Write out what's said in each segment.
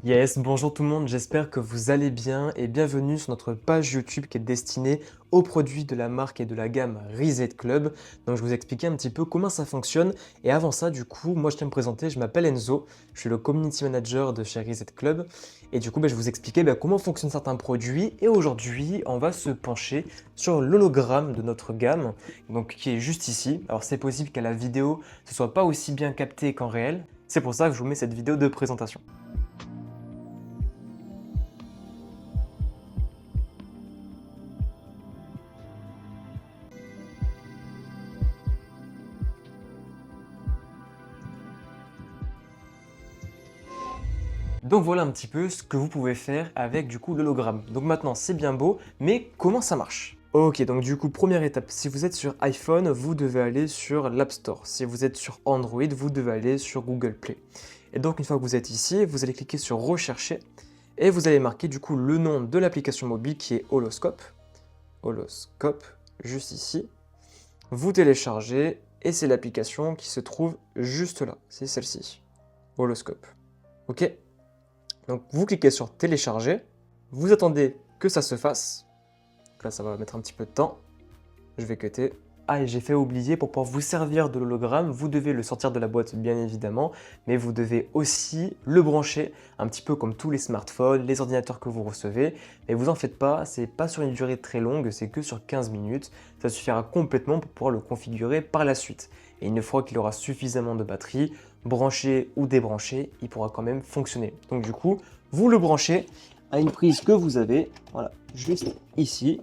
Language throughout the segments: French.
Yes, bonjour tout le monde, j'espère que vous allez bien et bienvenue sur notre page YouTube qui est destinée aux produits de la marque et de la gamme Reset Club. Donc je vais vous expliquer un petit peu comment ça fonctionne et avant ça du coup, moi je tiens à me présenter, je m'appelle Enzo, je suis le Community Manager de chez Reset Club et du coup je vais vous expliquer comment fonctionnent certains produits et aujourd'hui on va se pencher sur l'hologramme de notre gamme donc qui est juste ici. Alors c'est possible qu'à la vidéo ce soit pas aussi bien capté qu'en réel, c'est pour ça que je vous mets cette vidéo de présentation. Donc voilà un petit peu ce que vous pouvez faire avec du coup l'hologramme. Donc maintenant c'est bien beau, mais comment ça marche? Ok, donc du coup première étape, si vous êtes sur iPhone, vous devez aller sur l'App Store. Si vous êtes sur Android, vous devez aller sur Google Play. Et donc une fois que vous êtes ici, vous allez cliquer sur Rechercher et vous allez marquer du coup le nom de l'application mobile qui est Holoscope. Holoscope, juste ici. Vous téléchargez et c'est l'application qui se trouve juste là, c'est celle-ci, Holoscope. Ok? Donc vous cliquez sur télécharger, vous attendez que ça se fasse. Donc là ça va mettre un petit peu de temps. Je vais cutter. Ah et j'ai fait oublier, pour pouvoir vous servir de l'hologramme, vous devez le sortir de la boîte bien évidemment, mais vous devez aussi le brancher, un petit peu comme tous les smartphones, les ordinateurs que vous recevez. Mais vous en faites pas, c'est pas sur une durée très longue, c'est que sur 15 minutes. Ça suffira complètement pour pouvoir le configurer par la suite. Et une fois qu'il aura suffisamment de batterie, branché ou débranché, il pourra quand même fonctionner. Donc du coup, vous le branchez à une prise que vous avez, voilà, juste ici.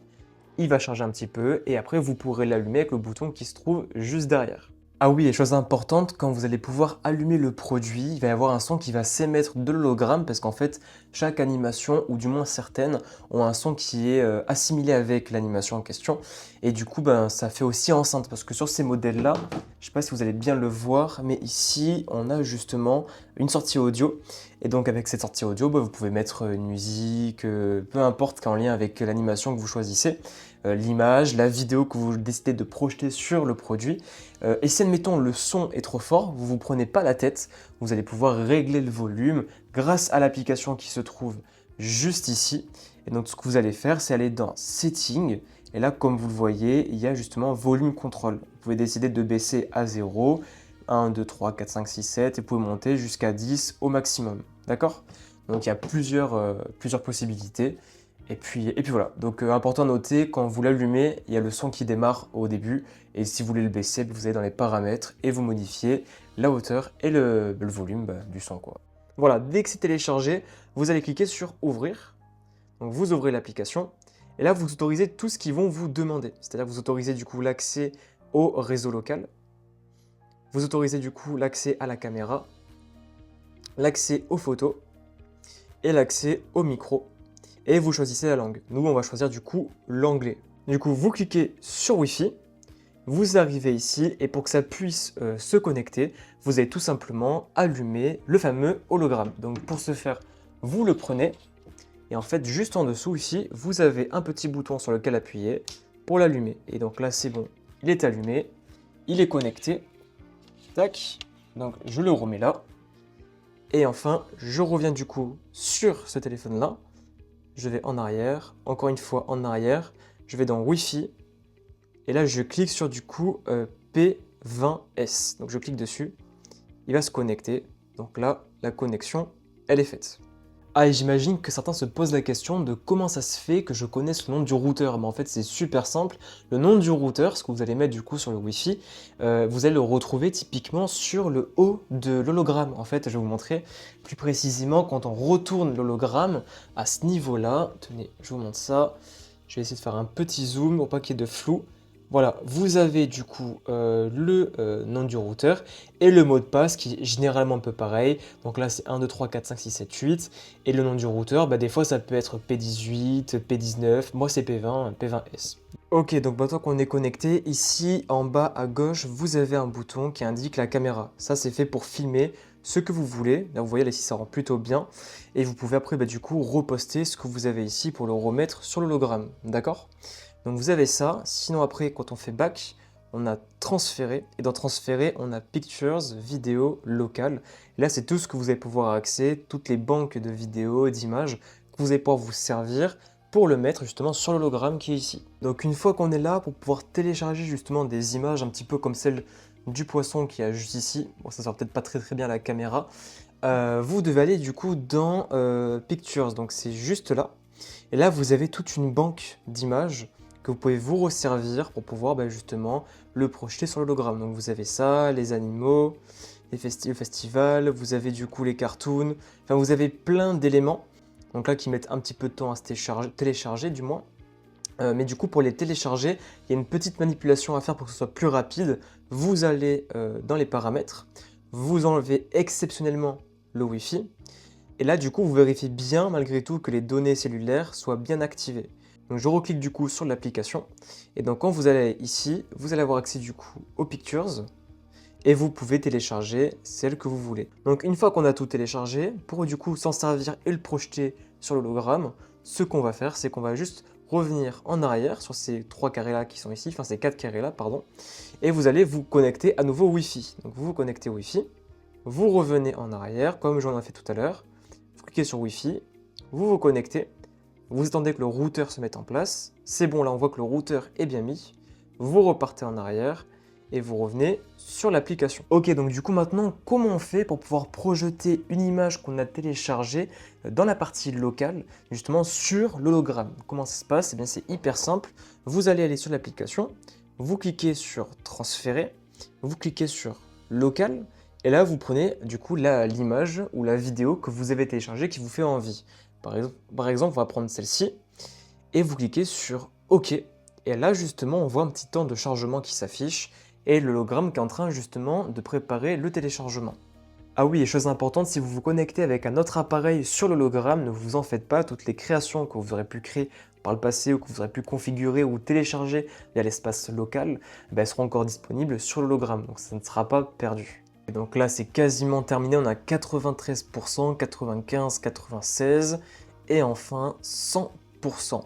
Il va charger un petit peu et après vous pourrez l'allumer avec le bouton qui se trouve juste derrière. Ah oui, et chose importante, quand vous allez pouvoir allumer le produit, il va y avoir un son qui va s'émettre de l'hologramme parce qu'en fait, chaque animation, ou du moins certaines, ont un son qui est assimilé avec l'animation en question. Et du coup, ça fait aussi enceinte parce que sur ces modèles-là, je ne sais pas si vous allez bien le voir, mais ici, on a justement une sortie audio. Et donc avec cette sortie audio, vous pouvez mettre une musique, peu importe qui est en lien avec l'animation que vous choisissez, l'image, la vidéo que vous décidez de projeter sur le produit. Et si admettons le son est trop fort, vous ne vous prenez pas la tête, vous allez pouvoir régler le volume grâce à l'application qui se trouve juste ici. Et donc ce que vous allez faire, c'est aller dans Settings. Et là, comme vous le voyez, il y a justement Volume Control. Vous pouvez décider de baisser à 0, 1, 2, 3, 4, 5, 6, 7, et vous pouvez monter jusqu'à 10 au maximum. D'accord? Donc il y a plusieurs possibilités. Et puis voilà, donc important à noter, quand vous l'allumez, il y a le son qui démarre au début, et si vous voulez le baisser, vous allez dans les paramètres et vous modifiez la hauteur et le volume du son, quoi. Voilà, dès que c'est téléchargé, vous allez cliquer sur Ouvrir, donc vous ouvrez l'application, et là vous autorisez tout ce qu'ils vont vous demander, c'est-à-dire vous autorisez du coup l'accès au réseau local, vous autorisez du coup l'accès à la caméra, l'accès aux photos, et l'accès au micro, et vous choisissez la langue. Nous, on va choisir du coup l'anglais. Du coup, vous cliquez sur Wi-Fi, vous arrivez ici, et pour que ça puisse se connecter, vous allez tout simplement allumer le fameux hologramme. Donc pour ce faire, vous le prenez, et en fait, juste en dessous ici, vous avez un petit bouton sur lequel appuyer pour l'allumer. Et donc là, c'est bon, il est allumé, il est connecté. Tac, donc je le remets là. Et enfin, je reviens du coup sur ce téléphone-là. Je vais en arrière, encore une fois en arrière. Je vais dans Wi-Fi. Et là, je clique sur du coup P20S. Donc je clique dessus. Il va se connecter. Donc là, la connexion, elle est faite. Ah, et j'imagine que certains se posent la question de comment ça se fait que je connaisse le nom du routeur. Mais en fait, c'est super simple. Le nom du routeur, ce que vous allez mettre du coup sur le Wi-Fi, vous allez le retrouver typiquement sur le haut de l'hologramme. En fait, je vais vous montrer plus précisément quand on retourne l'hologramme à ce niveau-là. Tenez, je vous montre ça. Je vais essayer de faire un petit zoom pour pas qu'il y ait de flou. Voilà, vous avez du coup le nom du routeur et le mot de passe qui est généralement un peu pareil. Donc là, c'est 1, 2, 3, 4, 5, 6, 7, 8. Et le nom du routeur, des fois, ça peut être P18, P19. Moi, c'est P20, P20S. Ok, donc maintenant qu'on est connecté, ici en bas à gauche, vous avez un bouton qui indique la caméra. Ça, c'est fait pour filmer ce que vous voulez. Là, vous voyez, là, ici, ça rend plutôt bien. Et vous pouvez après, du coup, reposter ce que vous avez ici pour le remettre sur l'hologramme. D'accord? Donc vous avez ça. Sinon, après, quand on fait back, on a transféré. Et dans transférer, on a pictures, vidéo, local. Et là, c'est tout ce que vous allez pouvoir accéder, toutes les banques de vidéos, d'images que vous allez pouvoir vous servir pour le mettre justement sur l'hologramme qui est ici. Donc une fois qu'on est là, pour pouvoir télécharger justement des images un petit peu comme celle du poisson qui est juste ici, bon ça ne sera peut-être pas très bien à la caméra, vous devez aller du coup dans Pictures, donc c'est juste là. Et là, vous avez toute une banque d'images que vous pouvez vous resservir pour pouvoir justement le projeter sur l'hologramme. Donc vous avez ça, les animaux, le festival, vous avez du coup les cartoons, enfin vous avez plein d'éléments. Donc là qui mettent un petit peu de temps à se télécharger du moins. Mais du coup pour les télécharger, il y a une petite manipulation à faire pour que ce soit plus rapide. Vous allez dans les paramètres, vous enlevez exceptionnellement le Wi-Fi. Et là, du coup, vous vérifiez bien, malgré tout, que les données cellulaires soient bien activées. Donc, je reclique du coup sur l'application. Et donc, quand vous allez ici, vous allez avoir accès du coup aux Pictures. Et vous pouvez télécharger celle que vous voulez. Donc, une fois qu'on a tout téléchargé, pour du coup s'en servir et le projeter sur l'hologramme, ce qu'on va faire, c'est qu'on va juste revenir en arrière sur ces 3 carrés là qui sont ici, enfin ces 4 carrés là, pardon. Et vous allez vous connecter à nouveau au Wi-Fi. Donc, vous vous connectez au Wi-Fi. Vous revenez en arrière, comme j'en ai fait tout à l'heure. Vous cliquez sur Wi-Fi, vous vous connectez, vous attendez que le routeur se mette en place. C'est bon, là on voit que le routeur est bien mis. Vous repartez en arrière et vous revenez sur l'application. Ok, donc du coup maintenant, comment on fait pour pouvoir projeter une image qu'on a téléchargée dans la partie locale, justement sur l'hologramme? Comment ça se passe? Eh bien c'est hyper simple. Vous allez aller sur l'application, vous cliquez sur transférer, vous cliquez sur local. Et là, vous prenez du coup l'image ou la vidéo que vous avez téléchargée qui vous fait envie. Par exemple, on va prendre celle-ci et vous cliquez sur OK. Et là, justement, on voit un petit temps de chargement qui s'affiche et l'hologramme qui est en train justement de préparer le téléchargement. Ah oui, et chose importante, si vous vous connectez avec un autre appareil sur l'hologramme, ne vous en faites pas, toutes les créations que vous aurez pu créer par le passé ou que vous aurez pu configurer ou télécharger via l'espace local, elles seront encore disponibles sur l'hologramme, donc ça ne sera pas perdu. Et donc là, c'est quasiment terminé, on a 93%, 95%, 96% et enfin 100%.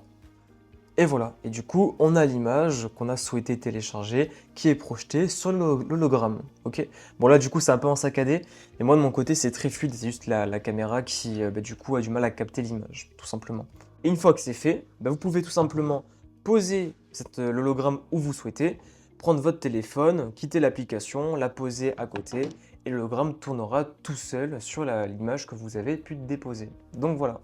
Et voilà, et du coup, on a l'image qu'on a souhaité télécharger qui est projetée sur l'hologramme. Ok. Bon là, du coup, c'est un peu en saccadé, et moi de mon côté, c'est très fluide, c'est juste la caméra qui, du coup, a du mal à capter l'image, tout simplement. Et une fois que c'est fait, vous pouvez tout simplement poser l'hologramme où vous souhaitez, prendre votre téléphone, quitter l'application, la poser à côté, et l'hologramme tournera tout seul sur l'image que vous avez pu déposer. Donc voilà.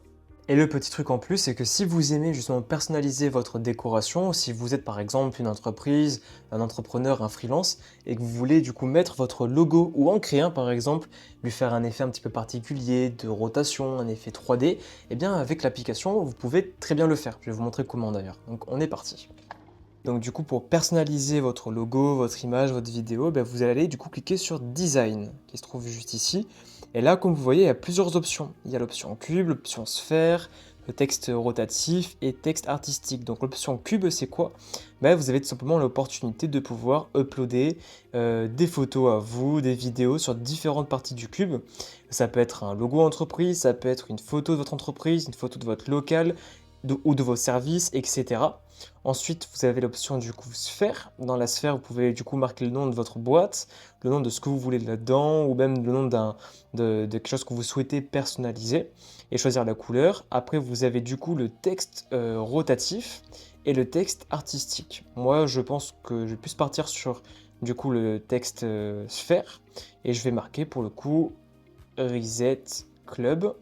Et le petit truc en plus, c'est que si vous aimez justement personnaliser votre décoration, si vous êtes par exemple une entreprise, un entrepreneur, un freelance, et que vous voulez du coup mettre votre logo ou en créer un par exemple, lui faire un effet un petit peu particulier de rotation, un effet 3D, eh bien avec l'application, vous pouvez très bien le faire. Je vais vous montrer comment d'ailleurs. Donc on est parti. Donc du coup, pour personnaliser votre logo, votre image, votre vidéo, vous allez aller du coup cliquer sur Design, qui se trouve juste ici. Et là, comme vous voyez, il y a plusieurs options. Il y a l'option cube, l'option sphère, le texte rotatif et texte artistique. Donc l'option cube, c'est quoi? Vous avez tout simplement l'opportunité de pouvoir uploader des photos à vous, des vidéos sur différentes parties du cube. Ça peut être un logo entreprise, ça peut être une photo de votre entreprise, une photo de votre local ou de vos services, etc. Ensuite, vous avez l'option du coup sphère. Dans la sphère, vous pouvez du coup marquer le nom de votre boîte, le nom de ce que vous voulez là-dedans, ou même le nom de quelque chose que vous souhaitez personnaliser, et choisir la couleur. Après, vous avez du coup le texte rotatif et le texte artistique. Moi, je pense que je vais plus partir sur du coup le texte sphère, et je vais marquer pour le coup Reset Club.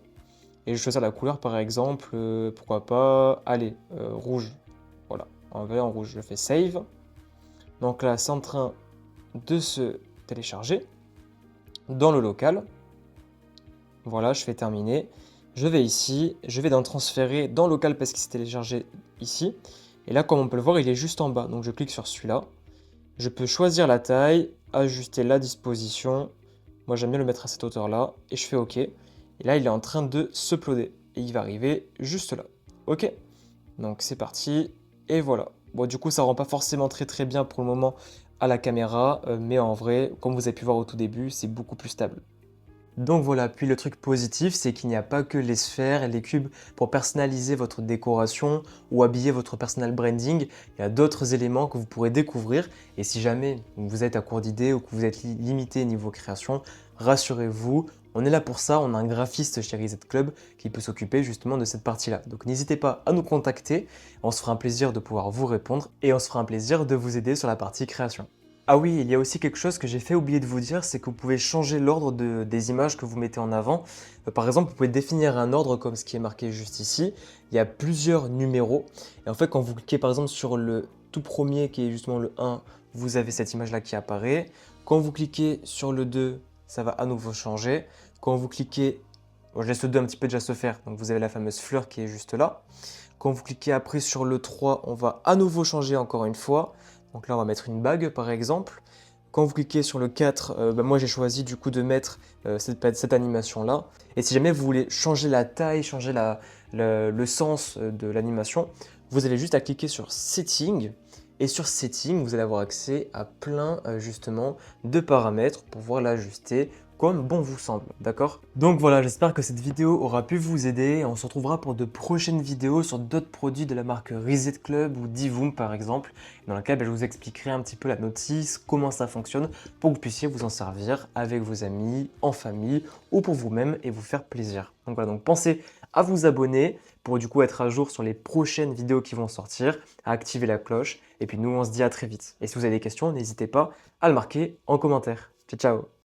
Et je vais choisir la couleur par exemple, pourquoi pas, allez, rouge. Voilà, en vert, en rouge, je fais Save. Donc là, c'est en train de se télécharger dans le local. Voilà, je fais terminer. Je vais ici, je vais dans transférer dans local parce qu'il s'est téléchargé ici. Et là, comme on peut le voir, il est juste en bas. Donc je clique sur celui-là. Je peux choisir la taille, ajuster la disposition. Moi, j'aime bien le mettre à cette hauteur-là. Et je fais OK. Et là, il est en train de s'uploader. Et il va arriver juste là. OK. Donc c'est parti. Et voilà. Bon, du coup, ça rend pas forcément très bien pour le moment à la caméra. Mais en vrai, comme vous avez pu voir au tout début, c'est beaucoup plus stable. Donc voilà, puis le truc positif, c'est qu'il n'y a pas que les sphères et les cubes pour personnaliser votre décoration ou habiller votre personal branding. Il y a d'autres éléments que vous pourrez découvrir. Et si jamais vous êtes à court d'idées ou que vous êtes limité niveau création, rassurez-vous, On est là pour ça, on a un graphiste chez Reset Club qui peut s'occuper justement de cette partie-là. Donc n'hésitez pas à nous contacter, on se fera un plaisir de pouvoir vous répondre et on se fera un plaisir de vous aider sur la partie création. Ah oui, il y a aussi quelque chose que j'ai fait oublier de vous dire, c'est que vous pouvez changer l'ordre des images que vous mettez en avant. Par exemple, vous pouvez définir un ordre comme ce qui est marqué juste ici. Il y a plusieurs numéros. Et en fait, quand vous cliquez par exemple sur le tout premier qui est justement le 1, vous avez cette image-là qui apparaît. Quand vous cliquez sur le 2, ça va à nouveau changer. Quand vous cliquez, bon, je laisse le 2 un petit peu déjà se faire, donc vous avez la fameuse fleur qui est juste là. Quand vous cliquez après sur le 3, on va à nouveau changer encore une fois. Donc là, on va mettre une bague par exemple. Quand vous cliquez sur le 4, moi j'ai choisi du coup de mettre cette animation-là. Et si jamais vous voulez changer la taille, changer le sens de l'animation, vous avez juste à cliquer sur Setting. Et sur Setting, vous allez avoir accès à plein justement de paramètres pour pouvoir l'ajuster comme bon vous semble, d'accord? Donc voilà, j'espère que cette vidéo aura pu vous aider. On se retrouvera pour de prochaines vidéos sur d'autres produits de la marque Reset Club ou Divoom par exemple, dans laquelle je vous expliquerai un petit peu la notice, comment ça fonctionne, pour que vous puissiez vous en servir avec vos amis, en famille ou pour vous-même et vous faire plaisir. Donc voilà, donc pensez à vous abonner pour du coup être à jour sur les prochaines vidéos qui vont sortir, à activer la cloche, et puis nous on se dit à très vite. Et si vous avez des questions, n'hésitez pas à le marquer en commentaire. Ciao ciao!